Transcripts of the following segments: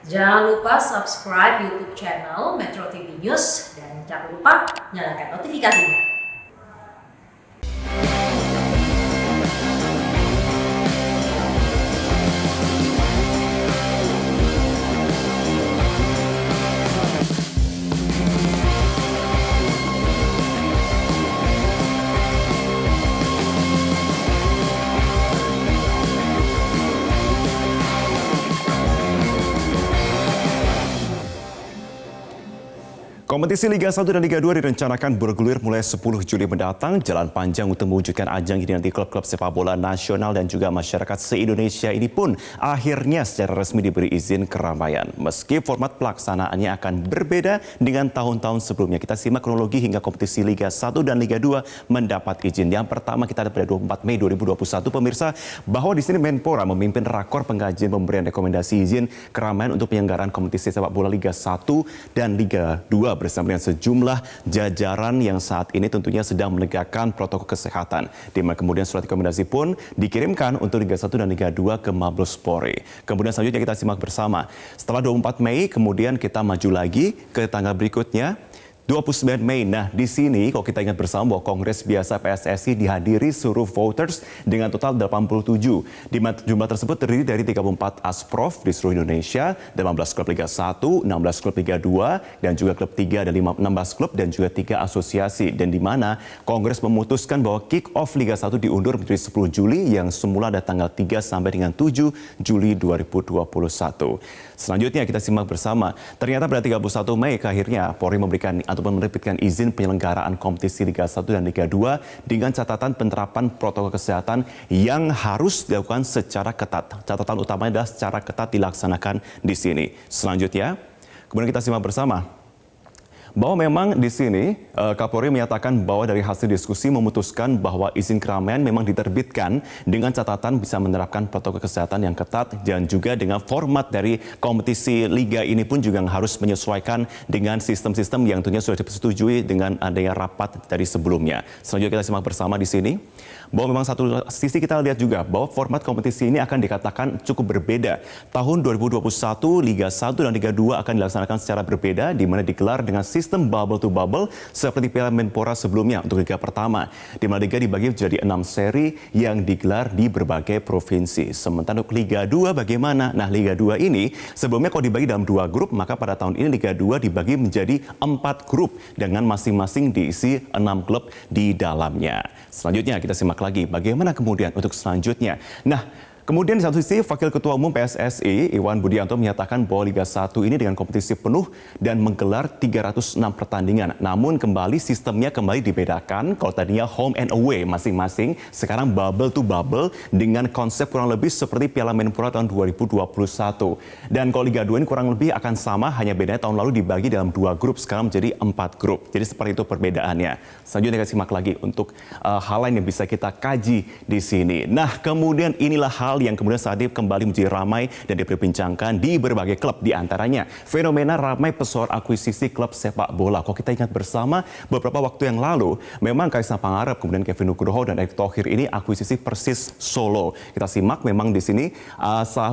Jangan lupa subscribe YouTube channel Metro TV News dan jangan lupa nyalakan notifikasinya. Kompetisi Liga 1 dan Liga 2 direncanakan bergulir mulai 10 Juli mendatang. Jalan panjang untuk mewujudkan ajang ini nanti klub-klub sepak bola nasional dan juga masyarakat se-Indonesia ini pun akhirnya secara resmi diberi izin keramaian. Meski format pelaksanaannya akan berbeda dengan tahun-tahun sebelumnya. Kita simak kronologi hingga kompetisi Liga 1 dan Liga 2 mendapat izin. Yang pertama kita ada pada 24 Mei 2021 pemirsa, bahwa di sini Menpora memimpin rakor pengkajian pemberian rekomendasi izin keramaian untuk penyelenggaraan kompetisi sepak bola Liga 1 dan Liga 2 bersama dengan sejumlah jajaran yang saat ini tentunya sedang menegakkan protokol kesehatan. Di mana kemudian surat rekomendasi pun dikirimkan untuk Liga 1 dan Liga 2 ke Mabespori. Kemudian selanjutnya kita simak bersama. Setelah 24 Mei kemudian kita maju lagi ke tanggal berikutnya. 29 Mei. Nah, di sini kalau kita ingat bersama bahwa Kongres Biasa PSSI dihadiri seluruh voters dengan total 87. Di mana jumlah tersebut terdiri dari 34 asprof di seluruh Indonesia, 18 klub Liga 1, 16 klub Liga 2, dan juga klub 3 dan 16 klub dan juga 3 asosiasi. Dan di mana Kongres memutuskan bahwa kick-off Liga 1 diundur menjadi 10 Juli yang semula ada tanggal 3 sampai dengan 7 Juli 2021. Selanjutnya kita simak bersama. Ternyata pada 31 Mei akhirnya Polri memberikan ataupun menerbitkan izin penyelenggaraan kompetisi Liga 1 dan Liga 2 dengan catatan penerapan protokol kesehatan yang harus dilakukan secara ketat. Catatan utamanya adalah secara ketat dilaksanakan di sini. Selanjutnya, kemudian kita simak bersama bahwa memang di sini Kapolri menyatakan bahwa dari hasil diskusi memutuskan bahwa izin keramaian memang diterbitkan dengan catatan bisa menerapkan protokol kesehatan yang ketat dan juga dengan format dari kompetisi liga ini pun juga harus menyesuaikan dengan sistem-sistem yang tentunya sudah disetujui dengan adanya rapat dari sebelumnya. Selanjutnya kita simak bersama di sini bahwa memang satu sisi kita lihat juga bahwa format kompetisi ini akan dikatakan cukup berbeda. Tahun 2021 Liga 1 dan Liga 2 akan dilaksanakan secara berbeda di mana digelar dengan sistem bubble to bubble seperti Piala Menpora sebelumnya untuk Liga pertama. Di mana Liga dibagi menjadi 6 seri yang digelar di berbagai provinsi. Sementara untuk Liga 2 bagaimana? Nah, Liga 2 ini sebelumnya kalau dibagi dalam 2 grup, maka pada tahun ini Liga 2 dibagi menjadi 4 grup dengan masing-masing diisi 6 klub di dalamnya. Selanjutnya kita simak lagi bagaimana kemudian untuk selanjutnya. Nah, kemudian di satu sisi, Wakil Ketua Umum PSSI, Iwan Budianto menyatakan bahwa Liga 1 ini dengan kompetisi penuh dan menggelar 306 pertandingan. Namun kembali sistemnya kembali dibedakan. Kalau tadinya home and away masing-masing, sekarang bubble to bubble dengan konsep kurang lebih seperti Piala Menpora tahun 2021. Dan kalau Liga 2 ini kurang lebih akan sama, hanya bedanya tahun lalu dibagi dalam 2 grup, sekarang menjadi 4 grup. Jadi seperti itu perbedaannya. Selanjutnya kita simak lagi untuk hal lain yang bisa kita kaji di sini. Nah, kemudian inilah hal yang kemudian saat ini kembali menjadi ramai dan diperbincangkan di berbagai klub. Di antaranya fenomena ramai pesohor akuisisi klub sepak bola. Kalau kita ingat bersama beberapa waktu yang lalu, memang Kaisang Pangarep, kemudian Kevin Nugroho dan Erick Thohir ini akuisisi Persis Solo. Kita simak memang di sini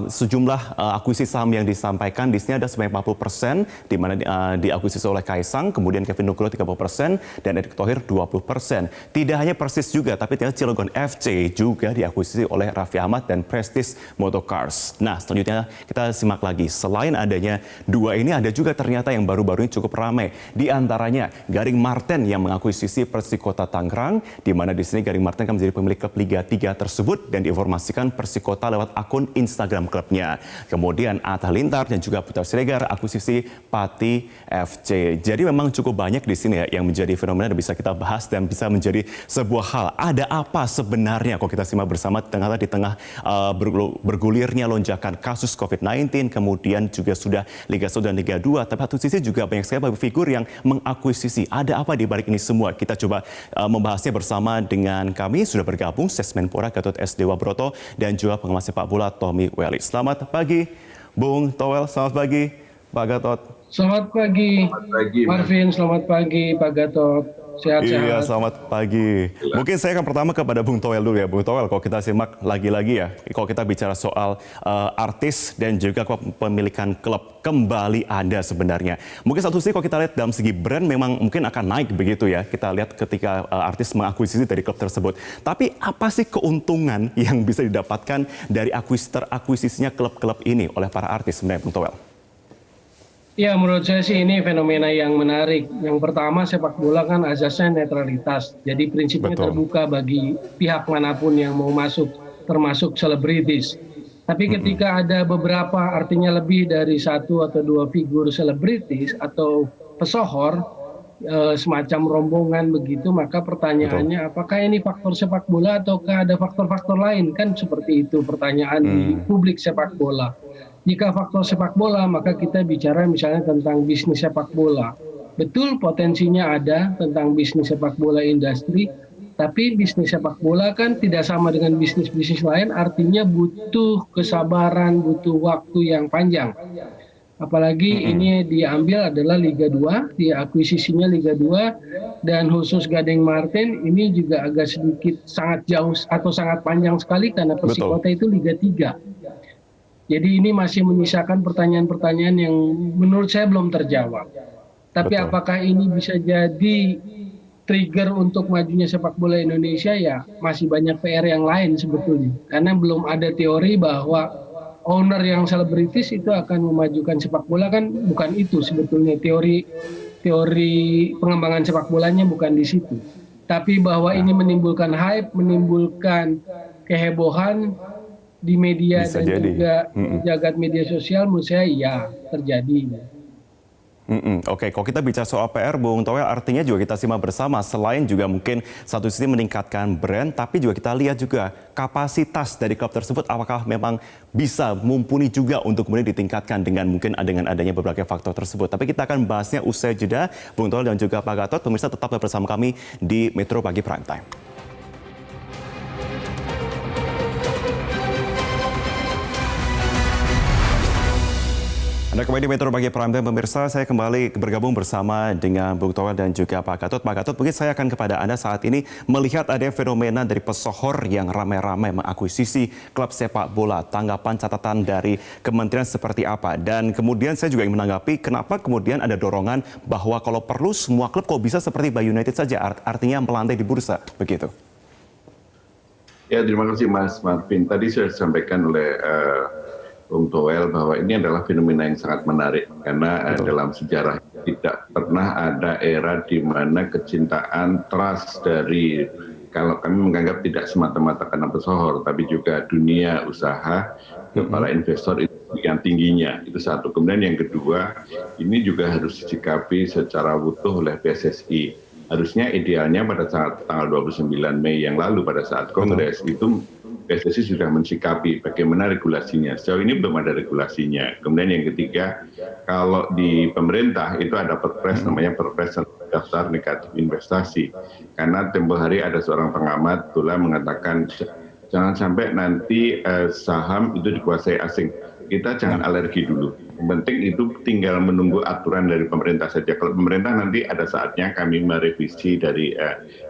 sejumlah akuisisi saham yang disampaikan di sini ada sebanyak 40%, di mana diakuisisi oleh Kaisang, kemudian Kevin Nugroho 30% dan Erick Thohir 20%. Tidak hanya Persis juga, tapi ternyata Cilegon FC juga diakuisisi oleh Raffi Ahmad dan Prestige Motorcars. Nah, selanjutnya kita simak lagi. Selain adanya dua ini, ada juga ternyata yang baru-baru ini cukup ramai. Di antaranya Garing Marten yang mengakuisisi Persikota Tangerang, di mana di sini Garing Marten akan menjadi pemilik klub Liga 3 tersebut dan diinformasikan Persikota lewat akun Instagram klubnya. Kemudian Atta Lintar dan juga Putra Siregar akuisisi Pati FC. Jadi memang cukup banyak di sini ya yang menjadi fenomena yang bisa kita bahas dan bisa menjadi sebuah hal. Ada apa sebenarnya kalau kita simak bersama di tengah bergulirnya lonjakan kasus COVID-19, kemudian juga sudah Liga 1 dan Liga 2, tapi satu sisi juga banyak sekali figur yang mengakuisisi. Ada apa di balik ini semua? Kita coba membahasnya bersama dengan kami. Sudah bergabung Sesmenpora Gatot S. Dewa Broto dan juga pengamat sepak bola Tommy Welly. Selamat pagi, Bung Towel. Selamat pagi, Pak Gatot. Selamat pagi, Marvin. Selamat pagi, Pak Gatot. Iya, Sehat-sehat. selamat pagi. Mungkin saya akan pertama kepada Bung Toel dulu ya. Bung Toel, kalau kita simak lagi-lagi ya, kalau kita bicara soal artis dan juga kepemilikan klub kembali ada sebenarnya. Mungkin satu sisi kalau kita lihat dalam segi brand memang mungkin akan naik begitu ya. Kita lihat ketika artis mengakuisisi dari klub tersebut. Tapi apa sih keuntungan yang bisa didapatkan dari akuisisinya klub-klub ini oleh para artis sebenarnya, Bung Toel? Ya, menurut saya sih ini fenomena yang menarik. Yang pertama, sepak bola kan asasnya netralitas. Jadi prinsipnya Betul. terbuka bagi pihak manapun yang mau masuk, termasuk selebritis. Tapi ketika ada beberapa, artinya lebih dari satu atau dua figur selebritis atau pesohor, semacam rombongan begitu, maka pertanyaannya apakah ini faktor sepak bola ataukah ada faktor-faktor lain? Kan seperti itu pertanyaan di publik sepak bola. Jika faktor sepak bola, maka kita bicara misalnya tentang bisnis sepak bola. Betul potensinya ada tentang bisnis sepak bola industri, tapi bisnis sepak bola kan tidak sama dengan bisnis-bisnis lain, artinya butuh kesabaran, butuh waktu yang panjang. Apalagi ini diambil adalah Liga 2, diakuisisinya Liga 2, dan khusus Gading Marten ini juga agak sedikit sangat jauh atau sangat panjang sekali karena Persikota itu Liga 3. Jadi ini masih menyisakan pertanyaan-pertanyaan yang menurut saya belum terjawab. Tapi apakah ini bisa jadi trigger untuk majunya sepak bola Indonesia? Ya masih banyak PR yang lain sebetulnya. Karena belum ada teori bahwa owner yang selebritis itu akan memajukan sepak bola, kan bukan itu sebetulnya teori pengembangan sepak bolanya bukan di situ. Tapi bahwa ini menimbulkan hype, menimbulkan kehebohan di media Bisa dan jadi. juga jagat media sosial, menurut saya ya terjadi. Oke, kalau kita bicara soal PR, Bung Toel, artinya juga kita simak bersama, selain juga mungkin satu sisi meningkatkan brand, tapi juga kita lihat juga kapasitas dari klub tersebut, apakah memang bisa mumpuni juga untuk kemudian ditingkatkan dengan mungkin dengan adanya berbagai faktor tersebut. Tapi kita akan bahasnya usai jeda, Bung Toel dan juga Pak Gatot. Pemirsa tetap bersama kami di Metro Pagi Prime Time. Anda kembali di Metro Pagi Prime Time, pemirsa. Saya kembali bergabung bersama dengan Bung Toel dan juga Pak Gatot. Pak Gatot, mungkin saya akan kepada Anda saat ini melihat ada fenomena dari pesohor yang ramai-ramai mengakuisisi klub sepak bola. Tanggapan catatan dari kementerian seperti apa? Dan kemudian saya juga ingin menanggapi kenapa kemudian ada dorongan bahwa kalau perlu semua klub kok bisa seperti Bali United saja, artinya melantai di bursa, begitu. Ya, terima kasih Mas Marvin. Tadi sudah disampaikan oleh Bung Toel bahwa ini adalah fenomena yang sangat menarik karena dalam sejarah tidak pernah ada era di mana kecintaan trust dari, kalau kami menganggap tidak semata-mata karena pesohor, tapi juga dunia usaha para investor itu yang tingginya. Itu satu. Kemudian yang kedua, ini juga harus disikapi secara utuh oleh PSSI. Harusnya idealnya pada saat tanggal 29 Mei yang lalu pada saat Kongres itu PSSI sudah mensikapi bagaimana regulasinya. Sejauh ini belum ada regulasinya. Kemudian yang ketiga, kalau di pemerintah itu ada perpres namanya Perpres Daftar Negatif Investasi. Karena tempoh hari ada seorang pengamat Tula mengatakan jangan sampai nanti saham itu dikuasai asing. Kita jangan alergi dulu. Yang penting itu tinggal menunggu aturan dari pemerintah saja. Kalau pemerintah nanti ada saatnya kami merevisi dari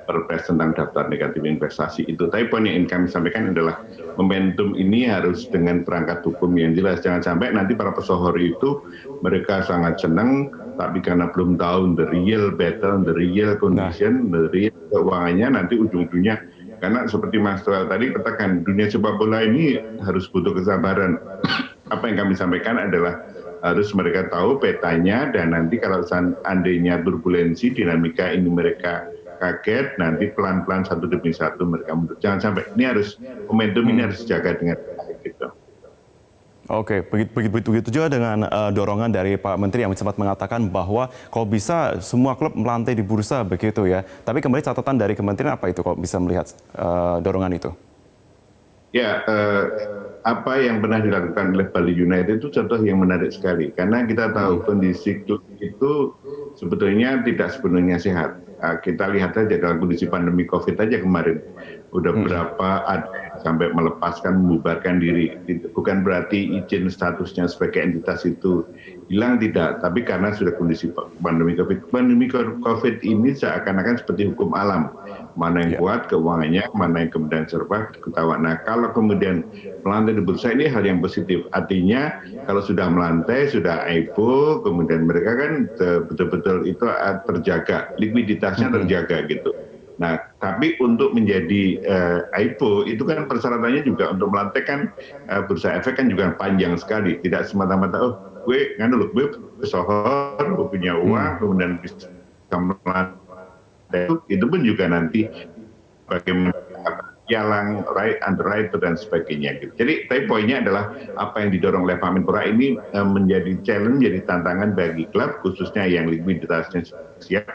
Perpres tentang daftar negatif investasi itu. Tapi poin yang ingin kami sampaikan adalah momentum ini harus dengan perangkat hukum yang jelas. Jangan sampai nanti para pesohor itu mereka sangat senang, tapi karena belum tahu the real battle, the real condition, the real keuangannya, nanti ujung-ujungnya. Karena seperti Mas Toel tadi katakan, dunia sepak bola ini harus butuh kesabaran. Apa yang kami sampaikan adalah harus mereka tahu petanya, dan nanti kalau seandainya turbulensi dinamika ini mereka kaget, nanti pelan-pelan satu demi satu mereka mundur. Jangan sampai, ini harus momentum ini harus dijaga dengan baik gitu. Oke, begitu juga dengan dorongan dari Pak Menteri yang sempat mengatakan bahwa kalau bisa semua klub melantai di bursa begitu ya. Tapi kembali catatan dari kementerian apa itu kalau bisa melihat dorongan itu? Ya, apa yang pernah dilakukan oleh Bali United itu contoh yang menarik sekali. Karena kita tahu kondisi klub itu sebetulnya tidak sepenuhnya sehat. Kita lihat saja dalam kondisi pandemi COVID aja kemarin. Udah berapa ada sampai melepaskan, membubarkan diri. Bukan berarti izin statusnya sebagai entitas itu hilang, tidak. Tapi karena sudah kondisi pandemi COVID. Pandemi COVID ini seakan-akan seperti hukum alam. Mana yang kuat keuangannya, mana yang kemudian serba ketahuan. Nah, kalau kemudian melantai di bursa ini hal yang positif. Artinya kalau sudah melantai, sudah IPO, kemudian mereka kan betul-betul itu terjaga, likuiditasnya terjaga gitu. Nah, tapi untuk menjadi IPO itu kan persyaratannya juga untuk melantai kan bursa efek kan juga panjang sekali. Tidak semata-mata gue pesohor, gue punya uang, kemudian bisa melantai. Itu pun juga nanti bagaimana jalan underwriter dan sebagainya gitu. Jadi tapi poinnya adalah apa yang didorong oleh Pak Menpora ini menjadi challenge, menjadi tantangan bagi klub khususnya yang likuiditasnya siap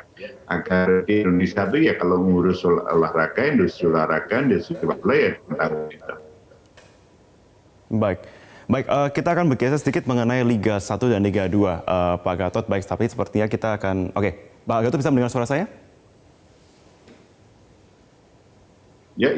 agar di Indonesia itu ya kalau ngurus olahraga, industri sepak bola ya tentang itu. Baik, kita akan bergeser sedikit mengenai Liga 1 dan Liga 2, Pak Gatot. Baik, tapi sepertinya kita akan Pak Gatot bisa mendengar suara saya? Ya.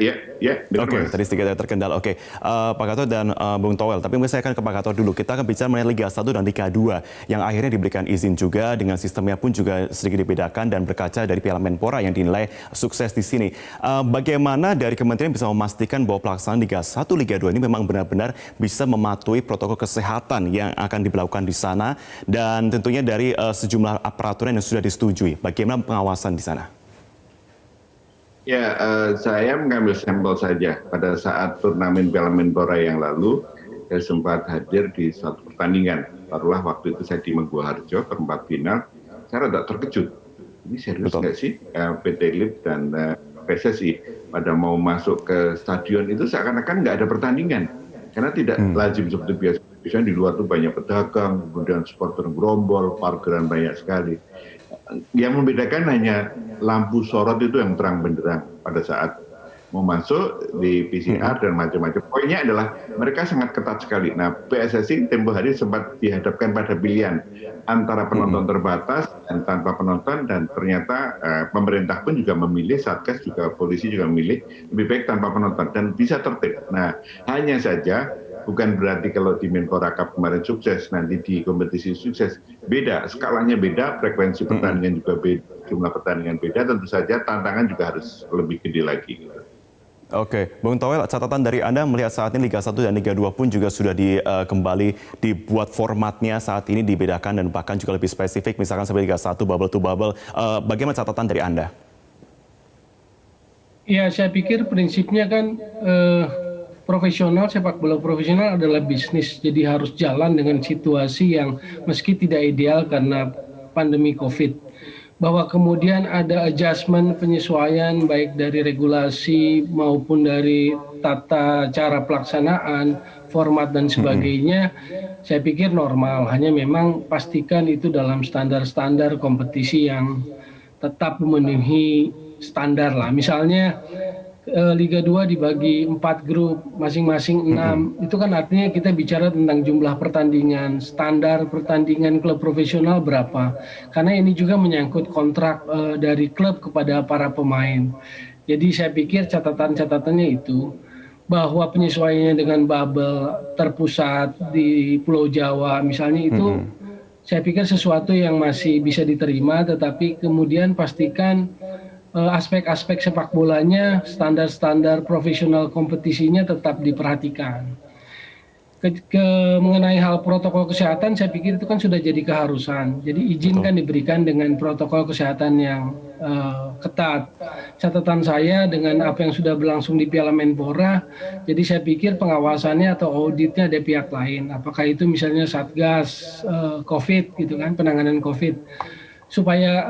Oke, tadi sedikit terkendala. Oke, Pak Gatot dan Bung Toel. Tapi saya akan ke Pak Gatot dulu. Kita akan bicara mengenai Liga 1 dan Liga 2 yang akhirnya diberikan izin juga dengan sistemnya pun juga sedikit dibedakan dan berkaca dari Piala Menpora yang dinilai sukses di sini. Bagaimana dari kementerian bisa memastikan bahwa pelaksanaan Liga 1, Liga 2 ini memang benar-benar bisa mematuhi protokol kesehatan yang akan diberlakukan di sana dan tentunya dari sejumlah peraturan yang sudah disetujui. Bagaimana pengawasan di sana? Ya, saya mengambil sampel saja. Pada saat turnamen Piala Menpora yang lalu, saya sempat hadir di suatu pertandingan. Barulah waktu itu saya di Mengguharjo, perempat final. Saya rada terkejut. Ini serius nggak sih PT LIB dan PSSI pada mau masuk ke stadion itu seakan-akan nggak ada pertandingan. Karena tidak lazim seperti biasa. Biasanya di luar tuh banyak pedagang, kemudian supporter gerombol, parkiran banyak sekali. Yang membedakan hanya lampu sorot itu yang terang benderang pada saat mau masuk di PCR dan macam-macam. Poinnya adalah mereka sangat ketat sekali. Nah, PSSI tempo hari sempat dihadapkan pada pilihan antara penonton terbatas dan tanpa penonton, dan ternyata pemerintah pun juga memilih, Satgas juga, polisi juga memilih lebih baik tanpa penonton dan bisa tertib. Nah, hanya saja bukan berarti kalau di Menpora Cup kemarin sukses, nanti di kompetisi sukses. Beda, skalanya beda, frekuensi pertandingan juga beda, jumlah pertandingan beda, tentu saja tantangan juga harus lebih gede lagi. Oke, Bung Toel, catatan dari Anda melihat saat ini Liga 1 dan Liga 2 pun juga sudah kembali dibuat formatnya saat ini dibedakan dan bahkan juga lebih spesifik, misalkan seperti Liga 1 bubble to bubble. Bagaimana catatan dari Anda? Ya, saya pikir prinsipnya kan profesional, sepak bola profesional adalah bisnis, jadi harus jalan dengan situasi yang meski tidak ideal karena pandemi COVID. Bahwa kemudian ada adjustment, penyesuaian baik dari regulasi maupun dari tata cara pelaksanaan, format dan sebagainya, saya pikir normal. Hanya memang pastikan itu dalam standar-standar kompetisi yang tetap memenuhi standar lah. Misalnya Liga 2 dibagi 4 grup, masing-masing 6. Itu kan artinya kita bicara tentang jumlah pertandingan, standar pertandingan klub profesional berapa. Karena ini juga menyangkut kontrak dari klub kepada para pemain. Jadi saya pikir catatan-catatannya itu, bahwa penyesuaiannya dengan bubble terpusat di Pulau Jawa misalnya itu, saya pikir sesuatu yang masih bisa diterima, tetapi kemudian pastikan aspek-aspek sepak bolanya, standar-standar profesional kompetisinya tetap diperhatikan. Mengenai hal protokol kesehatan, saya pikir itu kan sudah jadi keharusan. Jadi izin kan diberikan dengan protokol kesehatan yang ketat. Catatan saya dengan apa yang sudah berlangsung di Piala Menpora, jadi saya pikir pengawasannya atau auditnya ada pihak lain. Apakah itu misalnya Satgas COVID gitu kan, penanganan COVID, supaya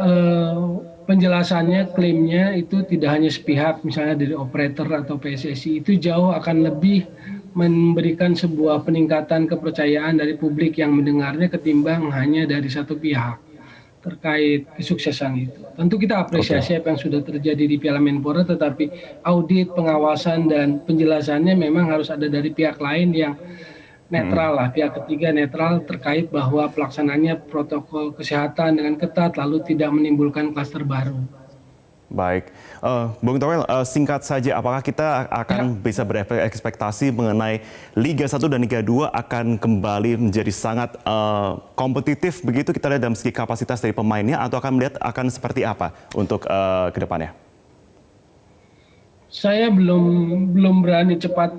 penjelasannya, klaimnya itu tidak hanya sepihak, misalnya dari operator atau PSSI, itu jauh akan lebih memberikan sebuah peningkatan kepercayaan dari publik yang mendengarnya ketimbang hanya dari satu pihak terkait kesuksesan itu. Tentu kita apresiasi apa yang sudah terjadi di Piala Menpora, tetapi audit, pengawasan, dan penjelasannya memang harus ada dari pihak lain yang netral lah, pihak ketiga netral terkait bahwa pelaksanaannya protokol kesehatan dengan ketat lalu tidak menimbulkan klaster baru. Baik, Bung Toel, singkat saja, apakah kita akan bisa berekspektasi mengenai Liga 1 dan Liga 2 akan kembali menjadi sangat kompetitif begitu kita lihat dalam segi kapasitas dari pemainnya, atau akan melihat akan seperti apa untuk ke depannya? Saya belum berani cepat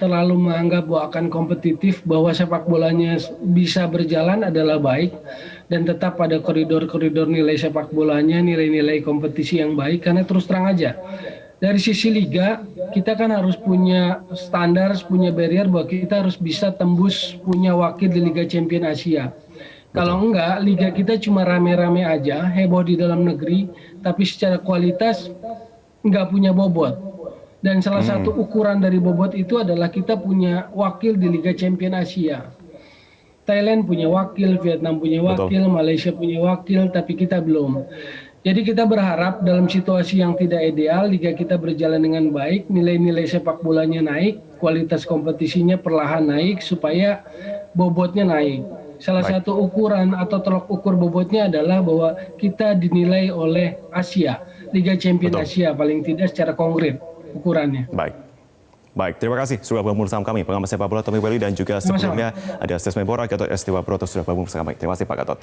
terlalu menganggap bahwa akan kompetitif, bahwa sepak bolanya bisa berjalan adalah baik dan tetap pada koridor-koridor nilai sepak bolanya, nilai-nilai kompetisi yang baik. Karena terus terang aja, dari sisi liga kita kan harus punya standar, punya barrier bahwa kita harus bisa tembus punya wakil di Liga Champions Asia. Kalau enggak, liga kita cuma rame-rame aja, heboh di dalam negeri, tapi secara kualitas nggak punya bobot. Dan salah satu ukuran dari bobot itu adalah kita punya wakil di Liga Champions Asia. Thailand punya wakil, Vietnam punya wakil, Malaysia punya wakil, tapi kita belum. Jadi kita berharap dalam situasi yang tidak ideal, liga kita berjalan dengan baik, nilai-nilai sepak bolanya naik, kualitas kompetisinya perlahan naik supaya bobotnya naik. Salah satu ukuran atau tolak ukur bobotnya adalah bahwa kita dinilai oleh Asia, Liga Champions Asia paling tidak secara konkret ukurannya. Baik, terima kasih sudah bergabung bersama kami, pengamat sepak bola Tommy Welly, dan juga sebelumnya ada Stes Membora, Gatot Estiwa Broto sudah bergabung bersama kami. Terima kasih Pak Gatot.